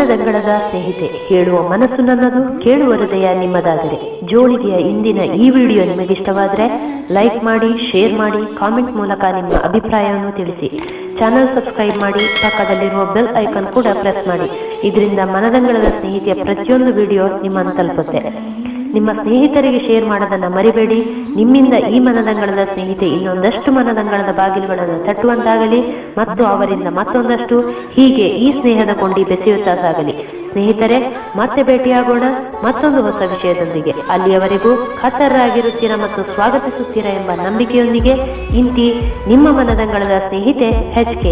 ಮನದಂಗಳದ ಸ್ನೇಹಿತೆ, ಹೇಳುವ ಮನಸ್ಸು ನನ್ನದು, ಕೇಳುವ ಹೃದಯ ನಿಮ್ಮದಾದರೆ. ಜೋಳಿಗೆಯ ಇಂದಿನ ಈ ವಿಡಿಯೋ ನಿಮಗೆ ಇಷ್ಟವಾದರೆ ಲೈಕ್ ಮಾಡಿ, ಶೇರ್ ಮಾಡಿ, ಕಾಮೆಂಟ್ ಮೂಲಕ ನಿಮ್ಮ ಅಭಿಪ್ರಾಯವನ್ನು ತಿಳಿಸಿ. ಚಾನಲ್ ಸಬ್ಸ್ಕ್ರೈಬ್ ಮಾಡಿ, ಪಕ್ಕದಲ್ಲಿರುವ ಬೆಲ್ ಐಕಾನ್ ಕೂಡ ಪ್ರೆಸ್ ಮಾಡಿ. ಇದರಿಂದ ಮನದಂಗಳದ ಸ್ನೇಹಿತೆಯ ಪ್ರತಿಯೊಂದು ವಿಡಿಯೋ ನಿಮ್ಮನ್ನು ತಲುಪುತ್ತೆ. ನಿಮ್ಮ ಸ್ನೇಹಿತರಿಗೆ ಶೇರ್ ಮಾಡೋದನ್ನು ಮರಿಬೇಡಿ. ನಿಮ್ಮಿಂದ ಈ ಮನದಂಗಳದ ಸ್ನೇಹಿತೆ ಇನ್ನೊಂದಷ್ಟು ಮನದಂಗಳದ ಬಾಗಿಲುಗಳನ್ನು ತಟ್ಟುವಂತಾಗಲಿ ಮತ್ತು ಅವರಿಂದ ಮತ್ತೊಂದಷ್ಟು, ಹೀಗೆ ಈ ಸ್ನೇಹದ ಕೊಂಡಿ ಬೆಸೆಯುತ್ತಾ ಸಾಗಲಿ. ಸ್ನೇಹಿತರೆ, ಮತ್ತೆ ಭೇಟಿಯಾಗೋಣ ಮತ್ತೊಂದು ಹೊಸ ವಿಷಯದೊಂದಿಗೆ. ಅಲ್ಲಿಯವರೆಗೂ ಖತರಾಗಿರುತ್ತೀರಾ ಮತ್ತು ಸ್ವಾಗತಿಸುತ್ತೀರಾ ಎಂಬ ನಂಬಿಕೆಯೊಂದಿಗೆ ಇಂತಿ ನಿಮ್ಮ ಮನದಂಗಳದ ಸ್ನೇಹಿತೆ HK.